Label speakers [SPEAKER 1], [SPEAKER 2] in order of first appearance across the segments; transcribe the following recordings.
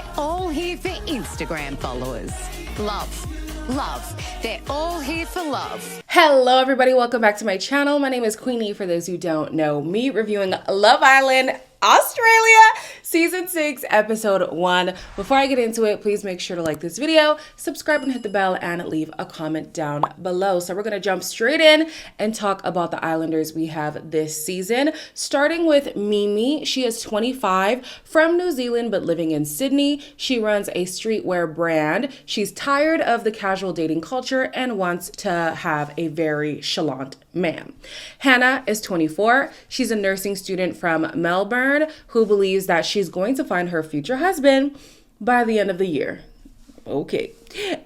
[SPEAKER 1] They're all here for Instagram followers. Love. They're all here for love.
[SPEAKER 2] Hello everybody, welcome back to my channel. My name is Queenie, for those who don't know me, reviewing Love Island Australia Season 6, Episode 1. Before I get into it, please make sure to like this video, subscribe and hit the bell, and leave a comment down below. So we're going to jump straight in and talk about the Islanders we have this season. Starting with Mimi. She is 25, from New Zealand but living in Sydney. She runs a streetwear brand. She's tired of the casual dating culture and wants to have a very chalant man. Hannah is 24. She's a nursing student from Melbourne who believes that she's going to find her future husband by the end of the year. Okay.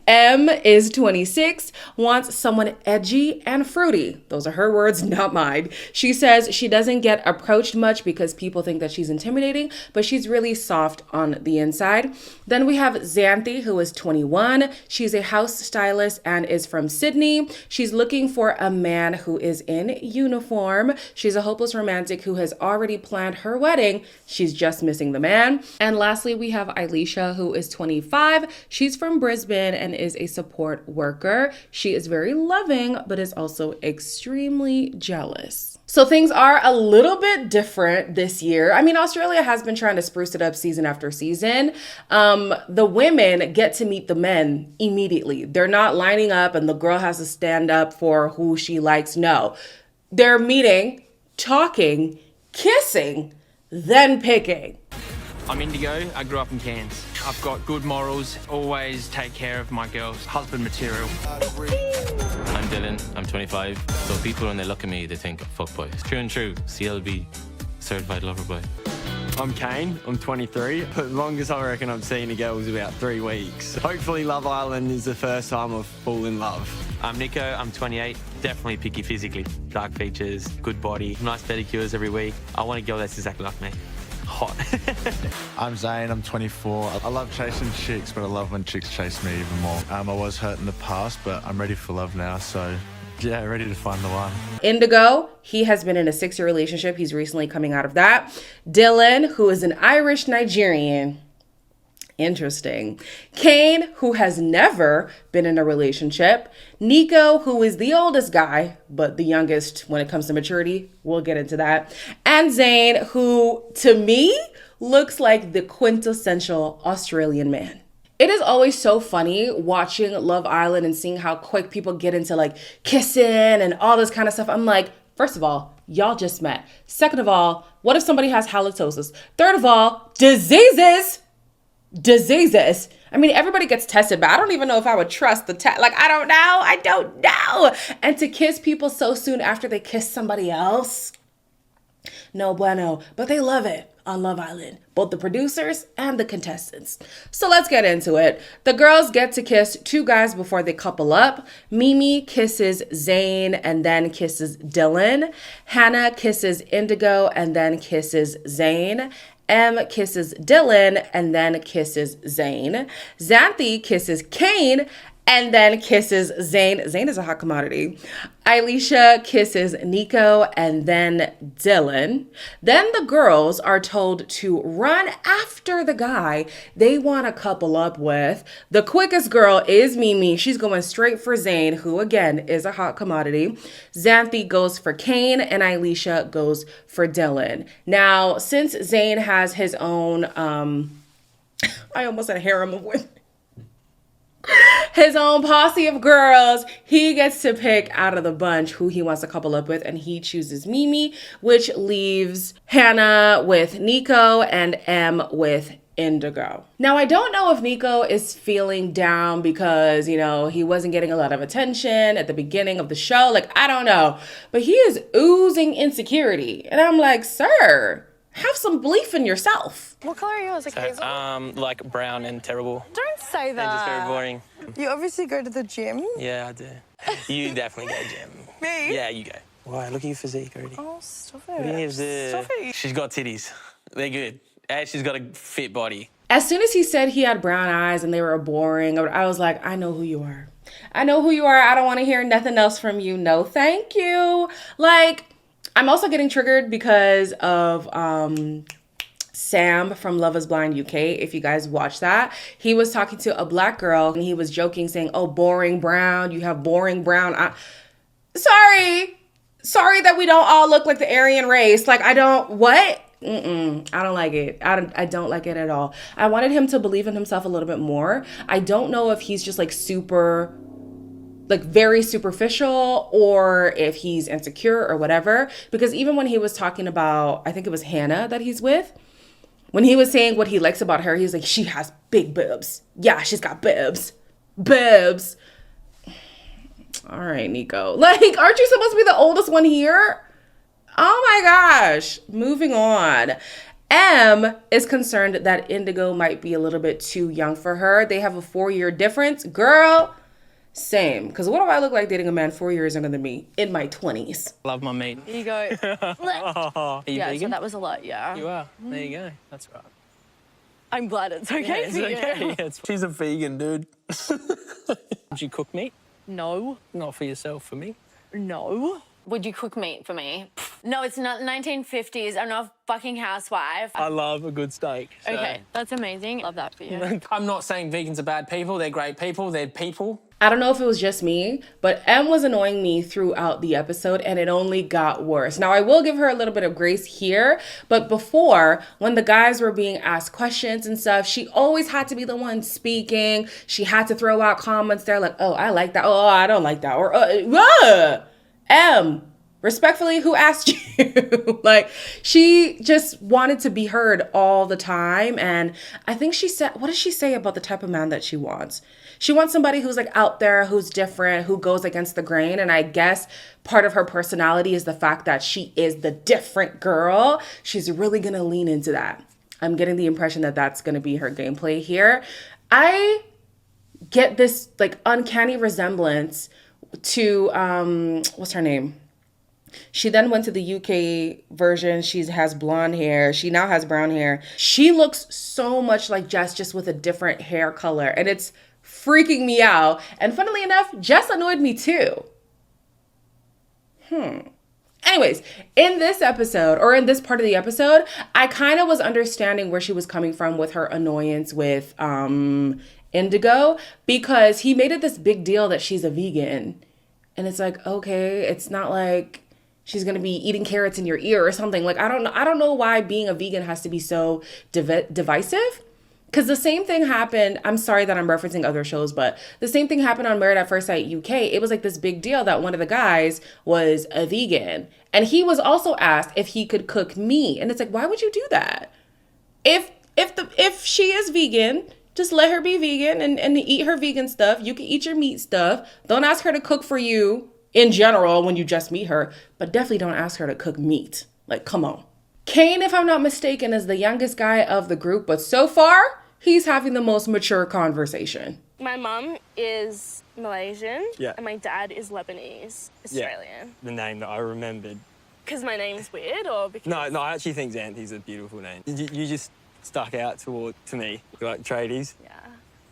[SPEAKER 2] M is 26, wants someone edgy and fruity. Those are her words, not mine. She says she doesn't get approached much because people think that she's intimidating, but she's really soft on the inside. Then we have Xanthi, who is 21. She's a house stylist and is from Sydney. She's looking for a man who is in uniform. She's a hopeless romantic who has already planned her wedding. She's just missing the man. And lastly, we have Elisha, who is 25. She's from Brisbane and is a support worker. She is very loving, but is also extremely jealous. So things are a little bit different this year. I mean, Australia has been trying to spruce it up season after season. The women get to meet the men immediately. They're not lining up and the girl has to stand up for who she likes. No, they're meeting, talking, kissing, then picking.
[SPEAKER 3] I'm Indigo. I grew up in Cairns. I've got good morals, always take care of my girls, husband material.
[SPEAKER 4] I'm Dylan, I'm 25. So people when they look at me, they think fuckboy. It's true and true, CLB, certified lover boy.
[SPEAKER 5] I'm Kane, I'm 23. The longest I reckon I've seen a girl was about 3 weeks. Hopefully Love Island is the first time I've fallen in love.
[SPEAKER 6] I'm Nico, I'm 28, definitely picky physically. Dark features, good body, nice pedicures every week. I want a girl that's exactly like me. Hot.
[SPEAKER 7] I'm Zane, I'm 24. I love chasing chicks, but I love when chicks chase me even more. I was hurt in the past, but I'm ready for love now, so yeah, ready to find the one.
[SPEAKER 2] Indigo, he has been in a 6-year relationship. He's recently coming out of that. Dylan, who is an Irish Nigerian. Interesting. Kane, who has never been in a relationship. Nico, who is the oldest guy, but the youngest when it comes to maturity. We'll get into that. And Zane, who to me looks like the quintessential Australian man. It is always so funny watching Love Island and seeing how quick people get into like kissing and all this kind of stuff. I'm like, first of all, y'all just met. Second of all, what if somebody has halitosis? Third of all, diseases. I mean, everybody gets tested, but I don't even know if I would trust the test. Like, I don't know. And to kiss people so soon after they kiss somebody else, no bueno. But they love it on Love Island, both the producers and the contestants. So let's get into it. The girls get to kiss 2 guys before they couple up. Mimi kisses Zane and then kisses Dylan. Hannah kisses Indigo and then kisses Zane. M kisses Dylan and then kisses Zane. Xanthi kisses Kane and then kisses Zane. Zane is a hot commodity. Elisha kisses Nico and then Dylan. Then the girls are told to run after the guy they want to couple up with. The quickest girl is Mimi. She's going straight for Zane, who again is a hot commodity. Xanthi goes for Kane and Elisha goes for Dylan. Now, since Zane has his own, I almost said harem of women. His own posse of girls, he gets to pick out of the bunch who he wants to couple up with, and he chooses Mimi, which leaves Hannah with Nico and M with Indigo. Now, I don't know if Nico is feeling down because, you know, he wasn't getting a lot of attention at the beginning of the show. Like, I don't know, but he is oozing insecurity. And I'm like, sir, have some belief in yourself.
[SPEAKER 8] What color are yours? Like hazel?
[SPEAKER 3] Like brown and terrible.
[SPEAKER 8] Don't say that.
[SPEAKER 3] And just very boring.
[SPEAKER 8] You obviously go to the gym.
[SPEAKER 3] Yeah, I do. You definitely go gym.
[SPEAKER 8] Me?
[SPEAKER 3] Yeah, you go. Why? Look at your physique already.
[SPEAKER 8] Oh, stop it.
[SPEAKER 3] What do you have there?
[SPEAKER 8] Stop it.
[SPEAKER 3] She's got titties. They're good. And she's got a fit body.
[SPEAKER 2] As soon as he said he had brown eyes and they were boring, I was like, I know who you are. I know who you are. I don't want to hear nothing else from you. No, thank you. Like, I'm also getting triggered because of Sam from Love is Blind UK, if you guys watch that, he was talking to a black girl and he was joking saying, oh, boring brown, you have boring brown. Sorry that we don't all look like the Aryan race. Like, I don't like it. I don't like it at all. I wanted him to believe in himself a little bit more. I don't know if he's just like super, like very superficial, or if he's insecure or whatever. Because even when he was talking about, I think it was Hannah that he's with, when he was saying what he likes about her, he's like, she has big boobs. Yeah, she's got boobs. Boobs. All right, Nico. Like, aren't you supposed to be the oldest one here? Oh my gosh. Moving on. M is concerned that Indigo might be a little bit too young for her. They have a 4-year difference. Girl, same. Because what do I look like dating a man 4 years younger than me in my 20s?
[SPEAKER 3] Love my meat.
[SPEAKER 8] Here you go.
[SPEAKER 3] Are you
[SPEAKER 8] Yeah, so
[SPEAKER 3] vegan?
[SPEAKER 8] that was a lot, yeah.
[SPEAKER 3] You are. There you go. That's right.
[SPEAKER 8] I'm glad it's okay.
[SPEAKER 3] Yeah, it's
[SPEAKER 8] for you.
[SPEAKER 3] okay. Yeah, she's a vegan, dude. Would you cook meat?
[SPEAKER 8] No.
[SPEAKER 3] Not for yourself, for me.
[SPEAKER 8] No.
[SPEAKER 9] Would you cook meat for me? No, it's not 1950s. I'm not a fucking housewife.
[SPEAKER 3] I love a good steak. So.
[SPEAKER 8] Okay, that's amazing. Love that for you.
[SPEAKER 3] I'm not saying vegans are bad people. They're great people. They're people.
[SPEAKER 2] I don't know if it was just me, but M was annoying me throughout the episode, and it only got worse. Now, I will give her a little bit of grace here, but before, when the guys were being asked questions and stuff, she always had to be the one speaking. She had to throw out comments there like, oh, I like that. Oh, I don't like that. Or, M, respectfully, who asked you? Like, she just wanted to be heard all the time. And I think she said, what did she say about the type of man that she wants? She wants somebody who's like out there, who's different, who goes against the grain. And I guess part of her personality is the fact that she is the different girl. She's really going to lean into that. I'm getting the impression that that's going to be her gameplay here. I get this like uncanny resemblance to, what's her name? She then went to the UK version. She has blonde hair. She now has brown hair. She looks so much like Jess, just with a different hair color. And it's freaking me out. And funnily enough, Jess annoyed me too. Anyways, in this episode, or in this part of the episode, I kind of was understanding where she was coming from with her annoyance with Indigo, because he made it this big deal that she's a vegan. And it's like, okay, it's not like she's going to be eating carrots in your ear or something. Like, I don't know why being a vegan has to be so divisive. Because the same thing happened, I'm sorry that I'm referencing other shows, but the same thing happened on Married at First Sight UK. It was like this big deal that one of the guys was a vegan. And he was also asked if he could cook meat. And it's like, why would you do that? If she is vegan, just let her be vegan and eat her vegan stuff. You can eat your meat stuff. Don't ask her to cook for you in general when you just meet her, but definitely don't ask her to cook meat. Like, come on. Kane, if I'm not mistaken, is the youngest guy of the group, but so far, he's having the most mature conversation.
[SPEAKER 10] My mum is Malaysian,
[SPEAKER 5] Yeah.
[SPEAKER 10] and my dad is Lebanese, Australian.
[SPEAKER 5] The name that I remembered.
[SPEAKER 10] Because my name's weird, or because...
[SPEAKER 5] No, I actually think Xanthi's a beautiful name. You just stuck out to me. You like tradies.
[SPEAKER 10] Yeah.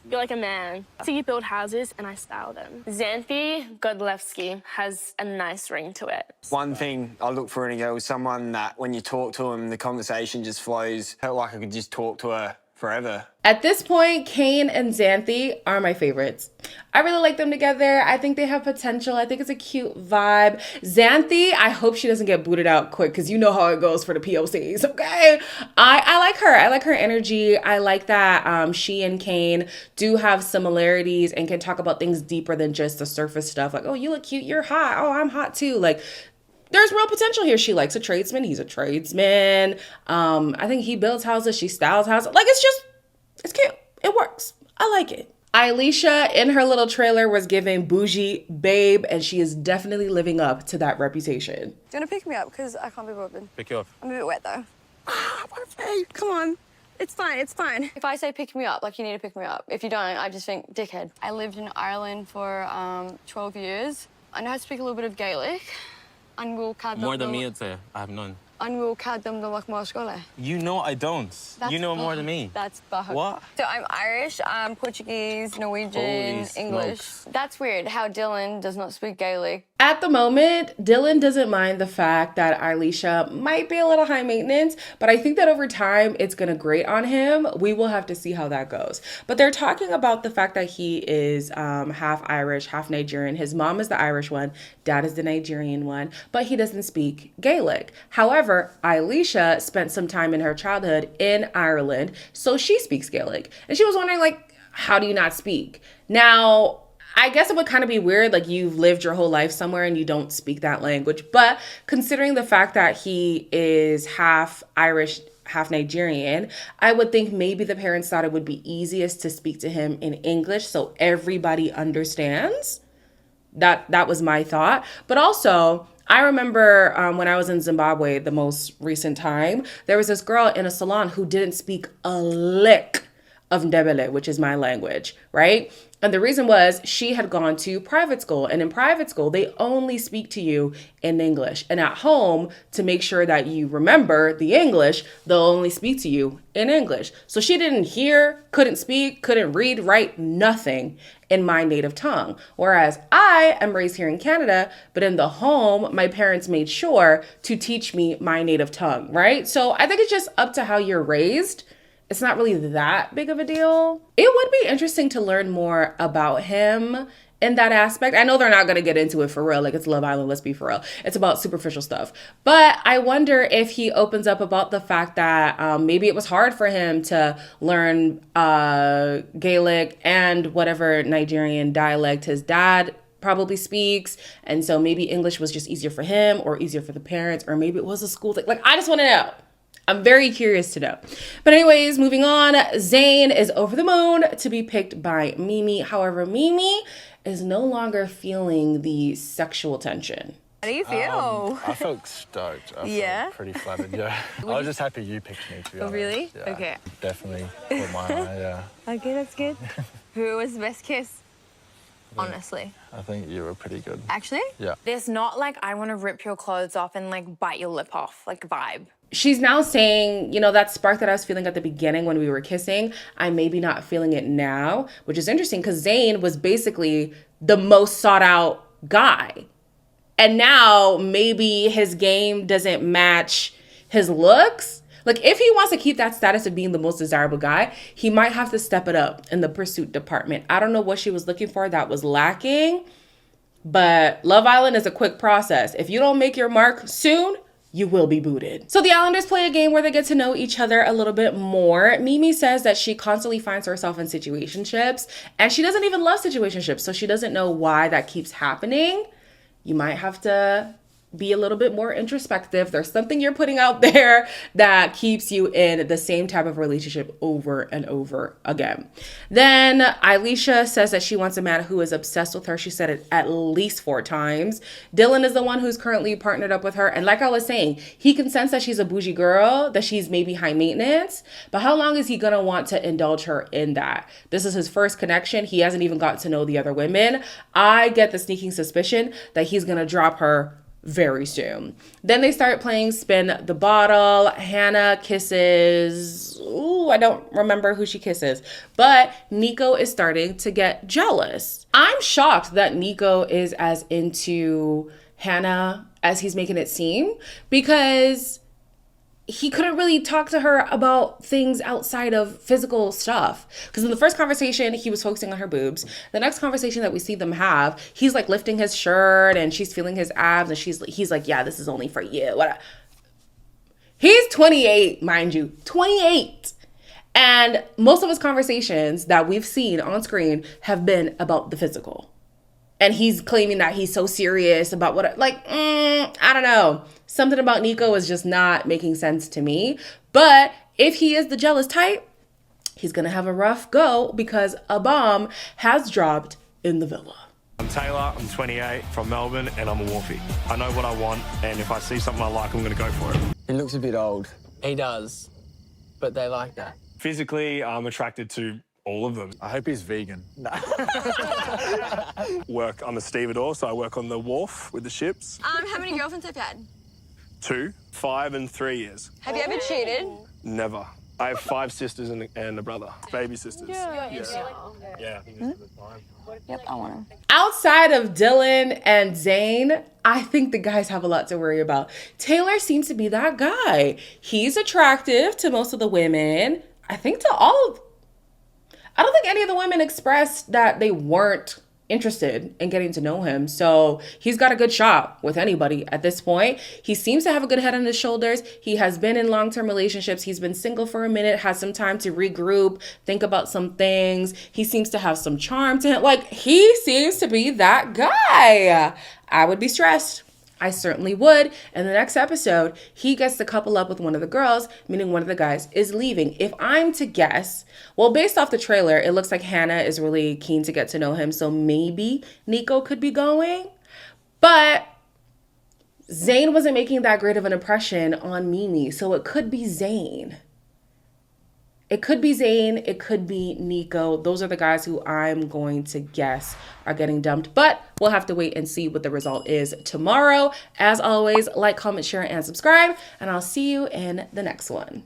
[SPEAKER 10] You're like a man. So you build houses, and I style them. Xanthi Godlewski has a nice ring to it.
[SPEAKER 5] One thing I look for in a girl is someone that when you talk to them, the conversation just flows. I felt like I could just talk to her forever.
[SPEAKER 2] At this point, Kane and Xanthi are my favorites. I really like them together. I think they have potential. I think it's a cute vibe. Xanthi, I hope she doesn't get booted out quick, because you know how it goes for the POCs, okay? I like her. I like her energy. I like that she and Kane do have similarities and can talk about things deeper than just the surface stuff. Like, oh, you look cute. You're hot. Oh, I'm hot too. Like, there's real potential here. She likes a tradesman. He's a tradesman. I think he builds houses. She styles houses. Like, it's cute. It works. I like it. Elisha, in her little trailer, was giving bougie babe, and she is definitely living up to that reputation.
[SPEAKER 8] Do you want to pick me up? Because I can't be bothered.
[SPEAKER 4] Pick you up.
[SPEAKER 8] I'm a bit wet, though. Okay, come on. It's fine, it's fine. If I say pick me up, like, you need to pick me up. If you don't, I just think, dickhead. I lived in Ireland for 12 years. I know how to speak a little bit of Gaelic.
[SPEAKER 4] More than me, I'd say. I have none.
[SPEAKER 6] You know I don't. You know more than me.
[SPEAKER 8] That's bahut.
[SPEAKER 6] What?
[SPEAKER 8] So I'm Irish, Portuguese, Norwegian,
[SPEAKER 4] Holy
[SPEAKER 8] English.
[SPEAKER 4] smokes.
[SPEAKER 8] That's weird how Dylan does not speak Gaelic.
[SPEAKER 2] At the moment, Dylan doesn't mind the fact that Elisha might be a little high maintenance, but I think that over time it's going to grate on him. We will have to see how that goes. But they're talking about the fact that he is half Irish, half Nigerian. His mom is the Irish one, dad is the Nigerian one, but he doesn't speak Gaelic. However, Elisha spent some time in her childhood in Ireland, so she speaks Gaelic. And she was wondering, like, how do you not speak? Now, I guess it would kind of be weird, like you've lived your whole life somewhere and you don't speak that language. But considering the fact that he is half Irish, half Nigerian, I would think maybe the parents thought it would be easiest to speak to him in English so everybody understands. That was my thought. But also, I remember when I was in Zimbabwe, the most recent time, there was this girl in a salon who didn't speak a lick of Ndebele, which is my language, right? And the reason was she had gone to private school, and in private school, they only speak to you in English. And at home, to make sure that you remember the English, they'll only speak to you in English. So she didn't hear, couldn't speak, couldn't read, write, nothing in my native tongue. Whereas I am raised here in Canada, but in the home, my parents made sure to teach me my native tongue, right? So I think it's just up to how you're raised. It's not really that big of a deal. It would be interesting to learn more about him in that aspect. I know they're not going to get into it for real. Like, it's Love Island, let's be for real. It's about superficial stuff. But I wonder if he opens up about the fact that maybe it was hard for him to learn Gaelic and whatever Nigerian dialect his dad probably speaks. And so maybe English was just easier for him or easier for the parents, or maybe it was a school thing. Like, I just want to know. I'm very curious to know. But anyways, moving on, Zayn is over the moon to be picked by Mimi. However, Mimi is no longer feeling the sexual tension.
[SPEAKER 8] How do you feel?
[SPEAKER 7] I felt stoked. I felt pretty flattered, yeah. I was just happy you picked me, to be honest.
[SPEAKER 8] Really?
[SPEAKER 7] Yeah,
[SPEAKER 8] okay.
[SPEAKER 7] Definitely caught my eye, yeah.
[SPEAKER 8] Okay, that's good. Who was the best kiss? Honestly.
[SPEAKER 7] I think you were pretty good.
[SPEAKER 8] Actually?
[SPEAKER 7] Yeah.
[SPEAKER 9] There's not like I want to rip your clothes off and like bite your lip off, like vibe.
[SPEAKER 2] She's now saying, you know, that spark that I was feeling at the beginning when we were kissing, I'm maybe not feeling it now, which is interesting because Zayn was basically the most sought out guy. And now maybe his game doesn't match his looks. Like, if he wants to keep that status of being the most desirable guy, he might have to step it up in the pursuit department. I don't know what she was looking for that was lacking, but Love Island is a quick process. If you don't make your mark soon, you will be booted. So the Islanders play a game where they get to know each other a little bit more. Mimi says that she constantly finds herself in situationships, and she doesn't even love situationships, so she doesn't know why that keeps happening. You might have to be a little bit more introspective. There's something you're putting out there that keeps you in the same type of relationship over and over again. Then Elisha says that she wants a man who is obsessed with her. She said it at least 4 times. Dylan is the one who's currently partnered up with her. And like I was saying, he can sense that she's a bougie girl, that she's maybe high maintenance. But how long is he going to want to indulge her in that? This is his first connection. He hasn't even gotten to know the other women. I get the sneaking suspicion that he's going to drop her very soon. Then they start playing Spin the Bottle. Hannah kisses, I don't remember who she kisses, but Nico is starting to get jealous. I'm shocked that Nico is as into Hannah as he's making it seem, because he couldn't really talk to her about things outside of physical stuff. Because in the first conversation, he was focusing on her boobs. The next conversation that we see them have, he's like lifting his shirt and she's feeling his abs and he's like, yeah, this is only for you. He's 28, mind you, 28. And most of his conversations that we've seen on screen have been about the physical. And he's claiming that he's so serious about I don't know. Something about Nico is just not making sense to me. But if he is the jealous type, he's going to have a rough go because a bomb has dropped in the villa.
[SPEAKER 11] I'm Taylor, I'm 28, from Melbourne, and I'm a Wharfie. I know what I want, and if I see something I like, I'm going to go for it.
[SPEAKER 5] He looks a bit old.
[SPEAKER 6] He does, but they like that.
[SPEAKER 11] Physically, I'm attracted to all of them.
[SPEAKER 7] I hope he's vegan.
[SPEAKER 11] I'm a stevedore, so I work on the wharf with the ships.
[SPEAKER 8] How many girlfriends have you had?
[SPEAKER 11] 2, 5 and 3 years.
[SPEAKER 8] Have you ever cheated?
[SPEAKER 11] Never. I have 5 sisters and a brother. Baby sisters. Yeah. I think this is the time.
[SPEAKER 8] Yep, I want him.
[SPEAKER 2] Outside of Dylan and Zayn, I think the guys have a lot to worry about. Taylor seems to be that guy. He's attractive to most of the women. I think to all of... I don't think any of the women expressed that they weren't interested in getting to know him. So he's got a good shot with anybody at this point. He seems to have a good head on his shoulders. He has been in long-term relationships. He's been single for a minute, has some time to regroup, think about some things. He seems to have some charm to him. Like, he seems to be that guy. I would be stressed. I certainly would. In the next episode, he gets to couple up with one of the girls, meaning one of the guys is leaving. If I'm to guess, well, based off the trailer, it looks like Hannah is really keen to get to know him. So maybe Nico could be going. But Zayn wasn't making that great of an impression on Mimi. So it could be Zayn. It could be Zayn, it could be Nico. Those are the guys who I'm going to guess are getting dumped. But we'll have to wait and see what the result is tomorrow. As always, like, comment, share, and subscribe. And I'll see you in the next one.